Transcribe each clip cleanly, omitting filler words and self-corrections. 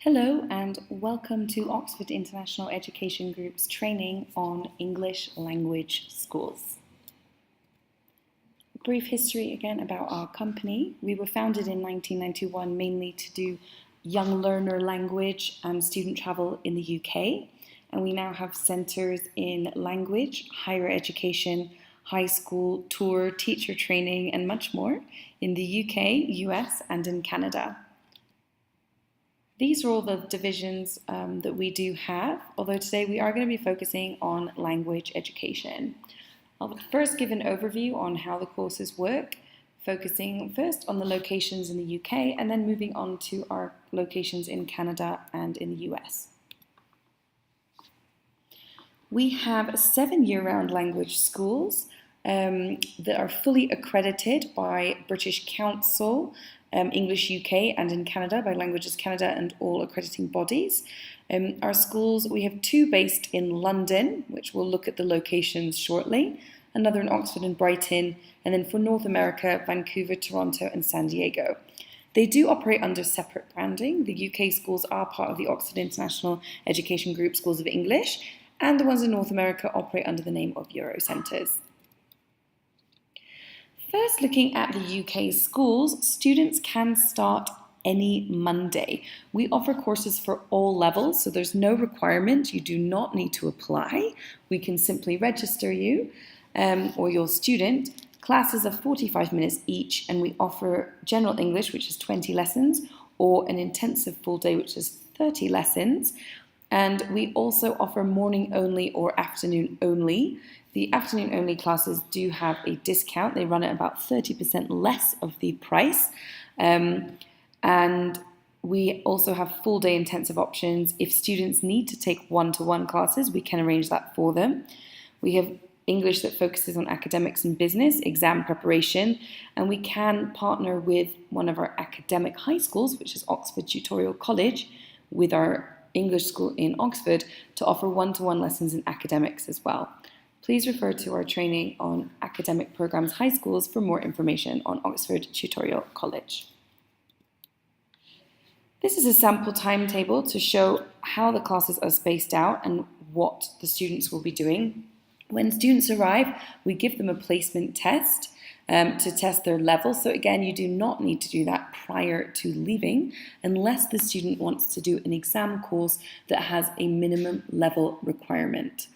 Hello and welcome to Oxford International Education Group's training on English language schools. A brief history again about our company. We were founded in 1991 mainly to do young learner language and student travel in the UK, and we now have centres in language, higher education, high school, tour, teacher training and much more in the UK, US and in Canada. These are all the divisions that we do have, although today we are going to be focusing on language education. I'll first give an overview on how the courses work, focusing first on the locations in the UK and then moving on to our locations in Canada and in the US. We have 7 year-round language schools that are fully accredited by British Council, English UK, and in Canada by Languages Canada and all accrediting bodies. Our schools, we have 2 based in London, which we'll look at the locations shortly, another in Oxford and Brighton, and then for North America, Vancouver, Toronto, and San Diego. They do operate under separate branding. The UK schools are part of the Oxford International Education Group Schools of English, and the ones in North America operate under the name of Eurocentres. First, looking at the UK schools, students can start any Monday. We offer courses for all levels, so there's no requirement. You do not need to apply. We can simply register you or your student. Classes are 45 minutes each, and we offer general English, which is 20 lessons, or an intensive full day, which is 30 lessons. And we also offer morning only or afternoon only. The afternoon only classes do have a discount. They run at about 30% less of the price. And we also have full day intensive options. If students need to take one-to-one classes, we can arrange that for them. We have English that focuses on academics and business, exam preparation, and we can partner with one of our academic high schools, which is Oxford Tutorial College, with our English school in Oxford to offer one-to-one lessons in academics as well. Please refer to our training on academic programs high schools for more information on Oxford Tutorial College. This is a sample timetable to show how the classes are spaced out and what the students will be doing. When students arrive, we give them a placement test to test their level. So again, you do not need to do that prior to leaving unless the student wants to do an exam course that has a minimum level requirement.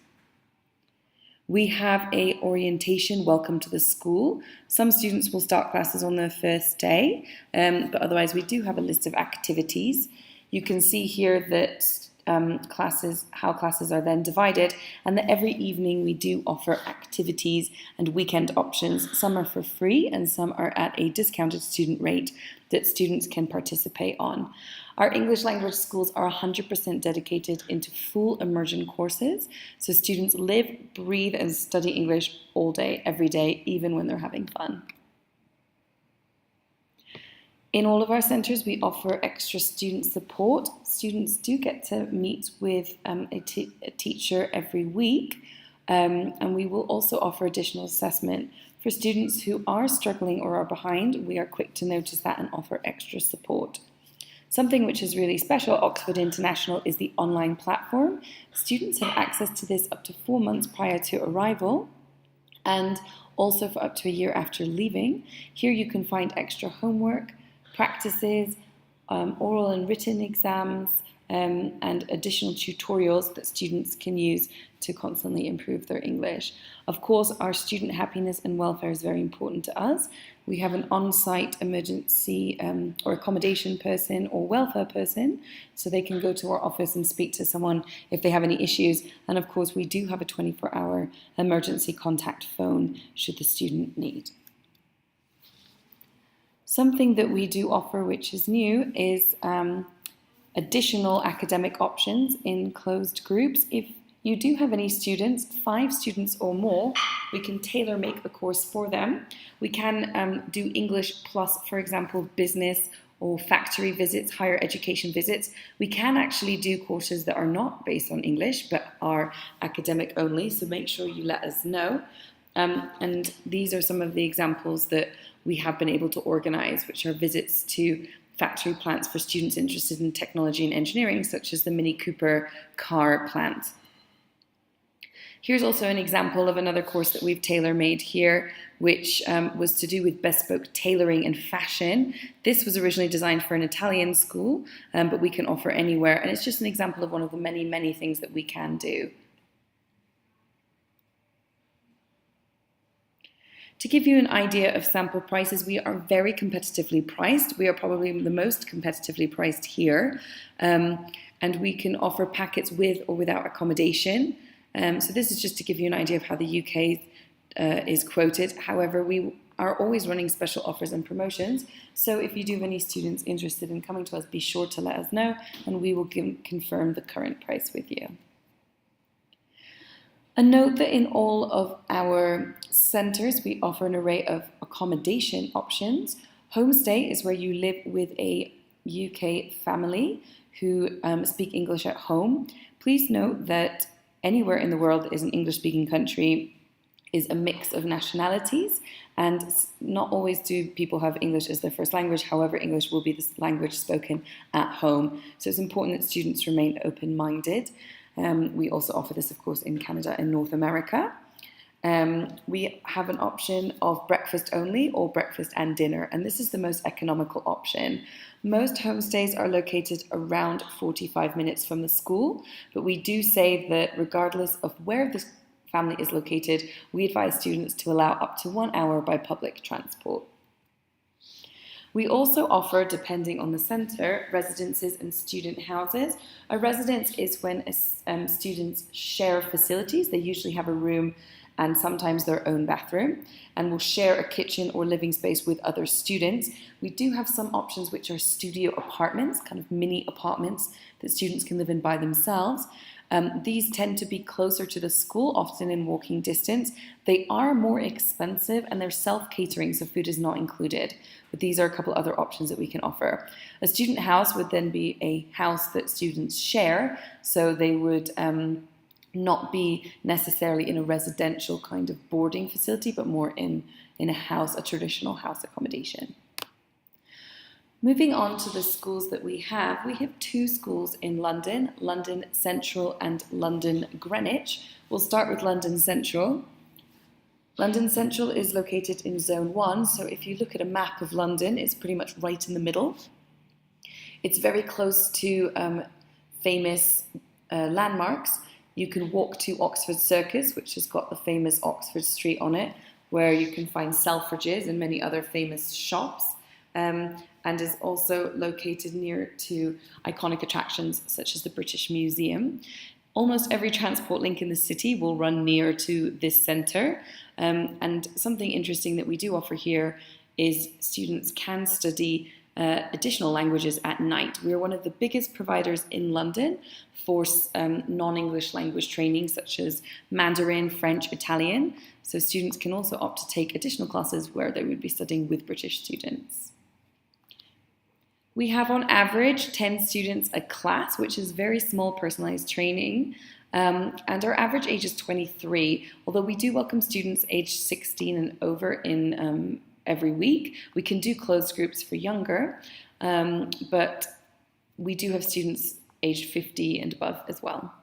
We have a orientation welcome to the school. Some students will start classes on their first day, but otherwise we do have a list of activities. You can see here that how classes are then divided, and that every evening we do offer activities and weekend options. Some are for free and some are at a discounted student rate that students can participate on. Our English language schools are 100% dedicated into full immersion courses, so students live, breathe and study English all day, every day, even when they're having fun. In all of our centres, we offer extra student support. Students do get to meet with a teacher every week, and we will also offer additional assessment. For students who are struggling or are behind, we are quick to notice that and offer extra support. Something which is really special at Oxford International is the online platform. Students have access to this up to 4 months prior to arrival, and also for up to a year after leaving. Here you can find extra homework, practices, oral and written exams, and additional tutorials that students can use to constantly improve their English. Of course, our student happiness and welfare is very important to us. We have an on-site emergency or accommodation person or welfare person, so they can go to our office and speak to someone if they have any issues. And of course, we do have a 24-hour emergency contact phone should the student need. Something that we do offer, which is new, is additional academic options in closed groups. If you do have any students, 5 students or more, we can tailor make a course for them. We can do English plus, for example, business or factory visits, higher education visits. We can actually do courses that are not based on English, but are academic only, so make sure you let us know. And these are some of the examples that we have been able to organise, which are visits to factory plants for students interested in technology and engineering, such as the Mini Cooper car plant. Here's also an example of another course that we've tailor-made here, which was to do with bespoke tailoring and fashion. This was originally designed for an Italian school, but we can offer anywhere, and it's just an example of one of the many, many things that we can do. To give you an idea of sample prices, we are very competitively priced. We are probably the most competitively priced here, and we can offer packets with or without accommodation. So this is just to give you an idea of how the UK is quoted. However, we are always running special offers and promotions. So if you do have any students interested in coming to us, be sure to let us know and we will confirm the current price with you. A note that in all of our centres, we offer an array of accommodation options. Homestay is where you live with a UK family who speak English at home. Please note that anywhere in the world that is an English-speaking country is a mix of nationalities, and not always do people have English as their first language. However, English will be the language spoken at home. So it's important that students remain open-minded. We also offer this, of course, in Canada and North America. We have an option of breakfast only or breakfast and dinner, and this is the most economical option. Most homestays are located around 45 minutes from the school, but we do say that regardless of where the family is located, we advise students to allow up to 1 hour by public transport. We also offer, depending on the centre, residences and student houses. A residence is when students share facilities. They usually have a room and sometimes their own bathroom, and will share a kitchen or living space with other students. We do have some options which are studio apartments, kind of mini apartments that students can live in by themselves. These tend to be closer to the school, often in walking distance. They are more expensive and they're self-catering, so food is not included. But these are a couple other options that we can offer. A student house would then be a house that students share, so they would not be necessarily in a residential kind of boarding facility, but more in a house, a traditional house accommodation. Moving on to the schools that we have two schools in London, London Central and London Greenwich. We'll start with London Central. London Central is located in Zone 1, so if you look at a map of London, it's pretty much right in the middle. It's very close to famous landmarks. You can walk to Oxford Circus, which has got the famous Oxford Street on it, where you can find Selfridges and many other famous shops, and is also located near to iconic attractions such as the British Museum. Almost every transport link in the city will run near to this centre, and something interesting that we do offer here is students can study additional languages at night. We're one of the biggest providers in London for non-English language training, such as Mandarin, French, Italian. So students can also opt to take additional classes where they would be studying with British students. We have on average 10 students a class, which is very small personalized training. And our average age is 23, although we do welcome students aged 16 and over in every week. We can do closed groups for younger, but we do have students aged 50 and above as well.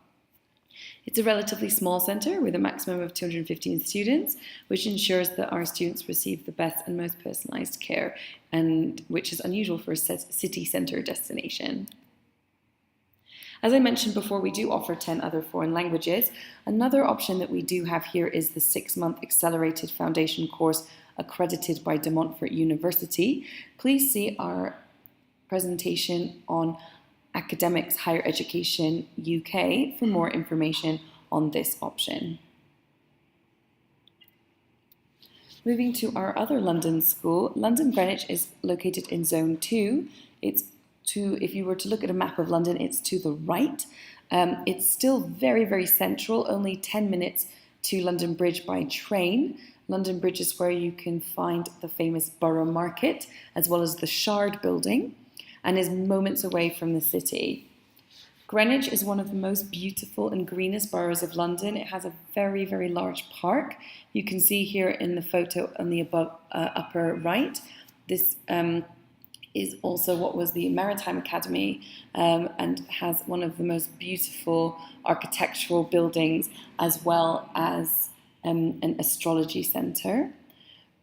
It's a relatively small centre with a maximum of 215 students, which ensures that our students receive the best and most personalised care, and which is unusual for a city centre destination. As I mentioned before, we do offer 10 other foreign languages. Another option that we do have here is the 6-month accelerated foundation course accredited by De Montfort University. Please see our presentation on Academics Higher Education UK for more information on this option. Moving to our other London school, London Greenwich is located in Zone 2. If you were to look at a map of London, it's to the right. It's still very, very central, only 10 minutes to London Bridge by train. London Bridge is where you can find the famous Borough Market, as well as the Shard building, and is moments away from the city. Greenwich is one of the most beautiful and greenest boroughs of London. It has a very, very large park. You can see here in the photo on the upper right, this is also what was the Maritime Academy, and has one of the most beautiful architectural buildings, as well as an astrology centre.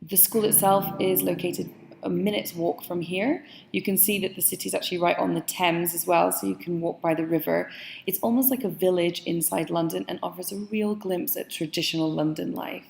The school itself is located a minute's walk from here. You can see that the city is actually right on the Thames as well, so you can walk by the river. It's almost like a village inside London and offers a real glimpse at traditional London life.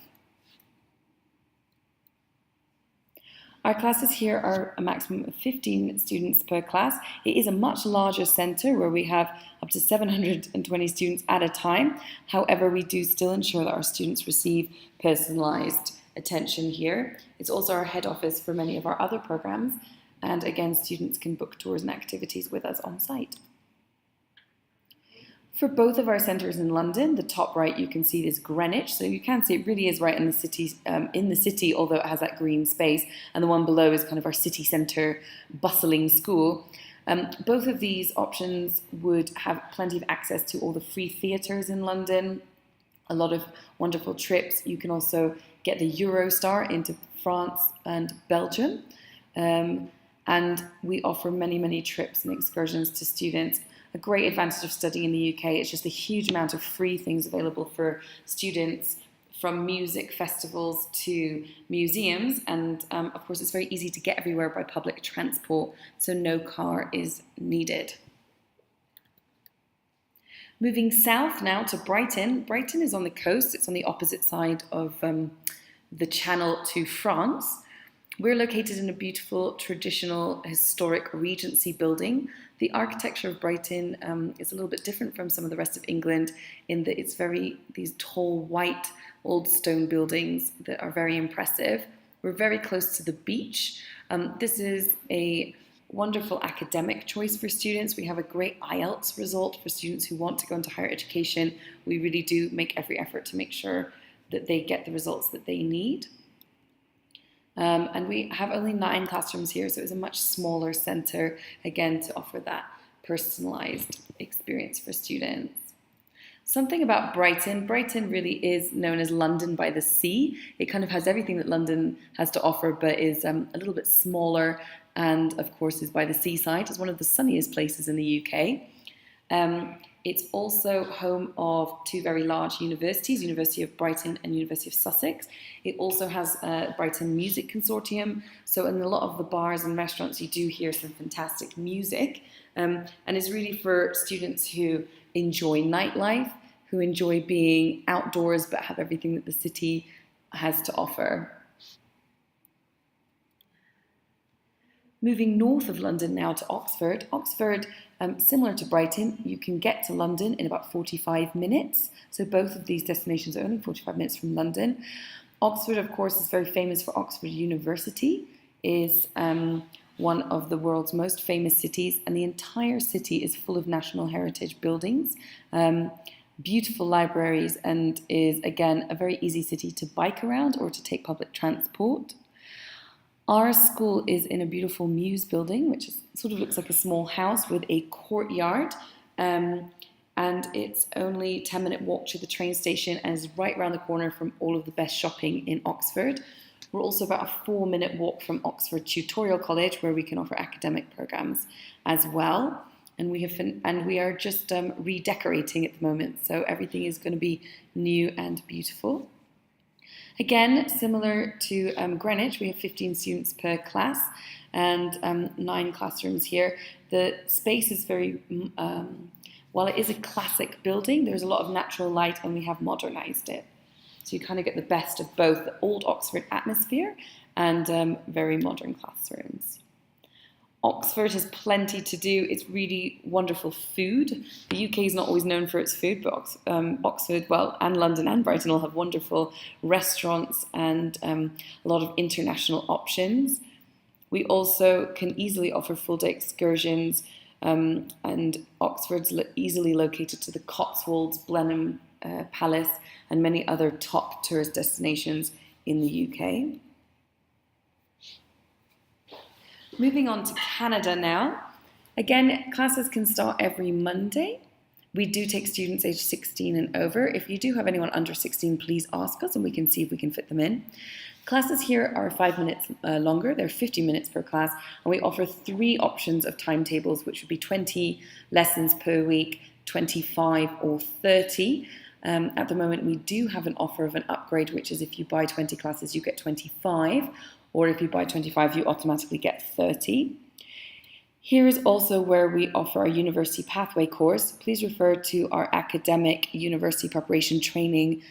Our classes here are a maximum of 15 students per class. It is a much larger centre where we have up to 720 students at a time. However, we do still ensure that our students receive personalised attention here. It's also our head office for many of our other programmes. And again, students can book tours and activities with us on site. For both of our centres in London, the top right you can see is Greenwich, so you can see it really is right in the city, although it has that green space, and the one below is kind of our city centre bustling school. Both of these options would have plenty of access to all the free theatres in London, a lot of wonderful trips. You can also get the Eurostar into France and Belgium, and we offer many trips and excursions to students. A great advantage of studying in the UK is just the huge amount of free things available for students, from music festivals to museums, and of course it's very easy to get everywhere by public transport, so no car is needed. Moving south now to Brighton. Brighton is on the coast, it's on the opposite side of the Channel to France. We're located in a beautiful, traditional, historic Regency building. The architecture of Brighton is a little bit different from some of the rest of England in that it's these tall, white, old stone buildings that are very impressive. We're very close to the beach. This is a wonderful academic choice for students. We have a great IELTS result for students who want to go into higher education. We really do make every effort to make sure that they get the results that they need. And we have only 9 classrooms here, so it's a much smaller centre, again, to offer that personalised experience for students. Something about Brighton. Brighton really is known as London by the sea. It kind of has everything that London has to offer, but is a little bit smaller, and of course is by the seaside. It's one of the sunniest places in the UK. It's also home of 2 very large universities, University of Brighton and University of Sussex. It also has a Brighton Music Consortium, so in a lot of the bars and restaurants you do hear some fantastic music, and it's really for students who enjoy nightlife, who enjoy being outdoors but have everything that the city has to offer. Moving north of London now to Oxford. Oxford, similar to Brighton, you can get to London in about 45 minutes. So both of these destinations are only 45 minutes from London. Oxford, of course, is very famous for Oxford University, is one of the world's most famous cities, and the entire city is full of national heritage buildings, beautiful libraries, and is, again, a very easy city to bike around or to take public transport. Our school is in a beautiful Muse building, which sort of looks like a small house with a courtyard, and it's only a 10-minute walk to the train station and is right around the corner from all of the best shopping in Oxford. We're also about a 4-minute walk from Oxford Tutorial College, where we can offer academic programs as well. And we are just redecorating at the moment, so everything is going to be new and beautiful. Again, similar to Greenwich, we have 15 students per class and 9 classrooms here. The space is very, while it is a classic building, there's a lot of natural light and we have modernised it. So you kind of get the best of both the old Oxford atmosphere and very modern classrooms. Oxford has plenty to do. It's really wonderful food. The UK is not always known for its food, but Oxford, well, and London and Brighton all have wonderful restaurants and a lot of international options. We also can easily offer full-day excursions, and Oxford's easily located to the Cotswolds, Blenheim Palace, and many other top tourist destinations in the UK. Moving on to Canada now. Again, classes can start every Monday. We do take students aged 16 and over. If you do have anyone under 16, please ask us and we can see if we can fit them in. Classes here are 5 minutes longer. They're 50 minutes per class, and we offer 3 options of timetables, which would be 20 lessons per week, 25 or 30. At the moment, we do have an offer of an upgrade, which is if you buy 20 classes, you get 25, or if you buy 25, you automatically get 30. Here is also where we offer our University Pathway course. Please refer to our academic university preparation training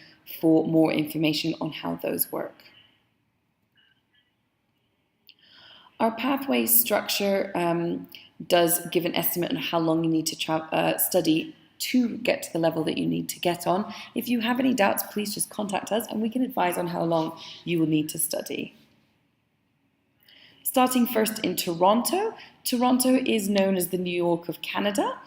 for more information on how those work. Our pathway structure does give an estimate on how long you need to study to get to the level that you need to get on. If you have any doubts, please just contact us and we can advise on how long you will need to study. Starting first in Toronto. Toronto is known as the New York of Canada.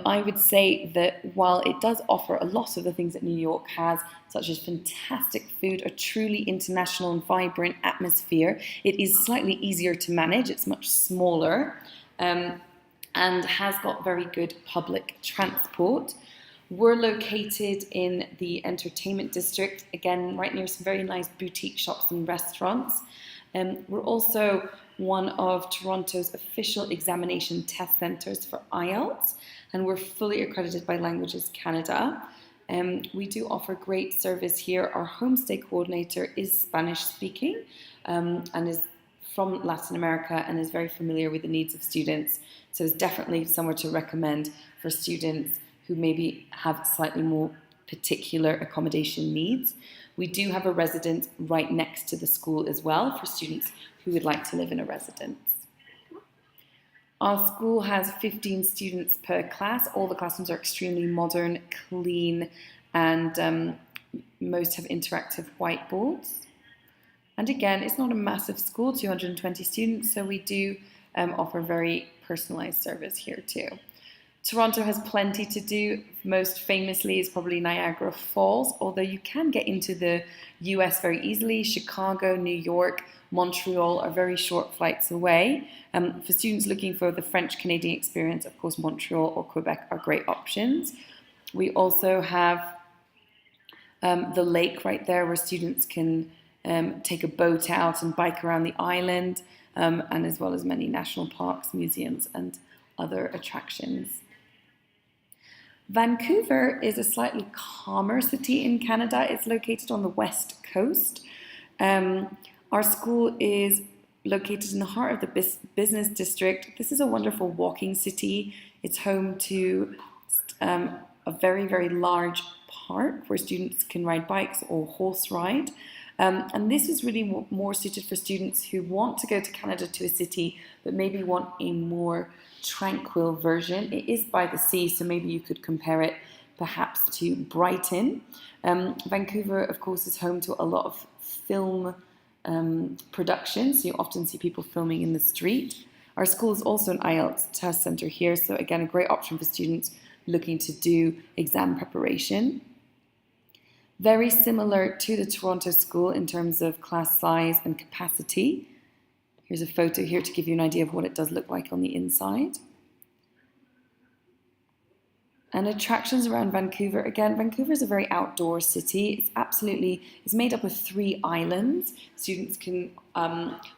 I would say that while it does offer a lot of the things that New York has, such as fantastic food, a truly international and vibrant atmosphere, it is slightly easier to manage. It's much smaller and has got very good public transport. We're located in the entertainment district, again, right near some very nice boutique shops and restaurants. We're also one of Toronto's official examination test centres for IELTS, and we're fully accredited by Languages Canada. We do offer great service here. Our homestay coordinator is Spanish speaking and is from Latin America and is very familiar with the needs of students. So it's definitely somewhere to recommend for students who maybe have slightly more particular accommodation needs. We do have a residence right next to the school as well for students who would like to live in a residence. Our school has 15 students per class. All the classrooms are extremely modern, clean, and most have interactive whiteboards. And again, it's not a massive school, 220 students, so we do offer very personalised service here too. Toronto has plenty to do. Most famously is probably Niagara Falls, although you can get into the US very easily. Chicago, New York, Montreal are very short flights away. For students looking for the French-Canadian experience, of course, Montreal or Quebec are great options. We also have the lake right there where students can take a boat out and bike around the island, and as well as many national parks, museums, and other attractions. Vancouver is a slightly calmer city in Canada. It's located on the west coast. Our school is located in the heart of the business district. This is a wonderful walking city. It's home to a very, very large park where students can ride bikes or horse ride. And this is really more suited for students who want to go to Canada to a city but maybe want a more tranquil version. It is by the sea, so maybe you could compare it perhaps to Brighton. Vancouver, of course, is home to a lot of film productions, so you often see people filming in the street. Our school is also an IELTS test centre here, so again, a great option for students looking to do exam preparation. Very similar to the Toronto school in terms of class size and capacity. Here's a photo here to give you an idea of what it does look like on the inside. And attractions around Vancouver. Again, Vancouver is a very outdoor city. It's made up of 3 islands. Students can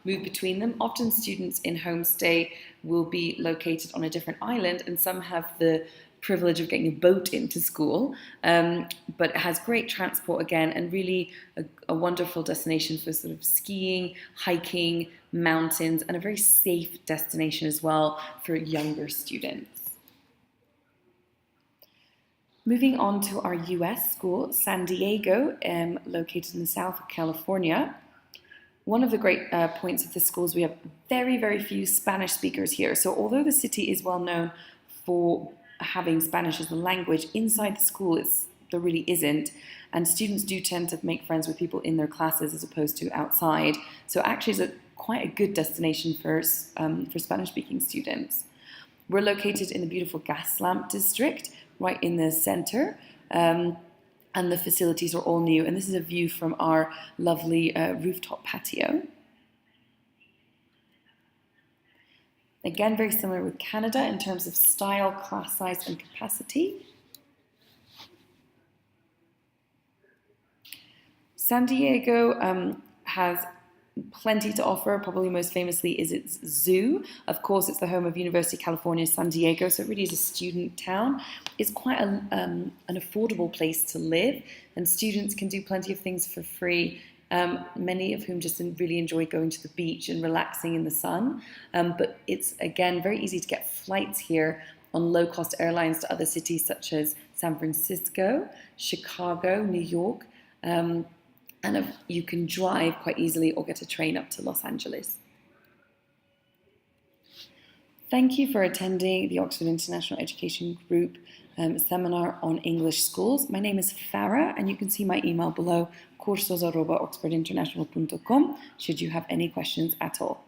move between them. Often students in homestay will be located on a different island, and some have the privilege of getting a boat into school, but it has great transport again, and really a wonderful destination for sort of skiing, hiking, mountains, and a very safe destination as well for younger students. Moving on to our US school, San Diego, located in the south of California. One of the great points of this school is we have very, very few Spanish speakers here. So although the city is well known for having Spanish as a language, inside the school there really isn't, and students do tend to make friends with people in their classes as opposed to outside. So actually it's quite a good destination for Spanish-speaking students. We're located in the beautiful Gaslamp district, right in the center, and the facilities are all new, and this is a view from our lovely rooftop patio. Again, very similar with Canada in terms of style, class size, and capacity. San Diego has plenty to offer. Probably most famously is its zoo. Of course, it's the home of University of California, San Diego, so it really is a student town. It's quite an affordable place to live, and students can do plenty of things for free. Many of whom just really enjoy going to the beach and relaxing in the sun. But it's, again, very easy to get flights here on low-cost airlines to other cities such as San Francisco, Chicago, New York, and you can drive quite easily or get a train up to Los Angeles. Thank you for attending the Oxford International Education Group seminar on English schools. My name is Farah, and you can see my email below, cursos@oxfordinternational.com, should you have any questions at all.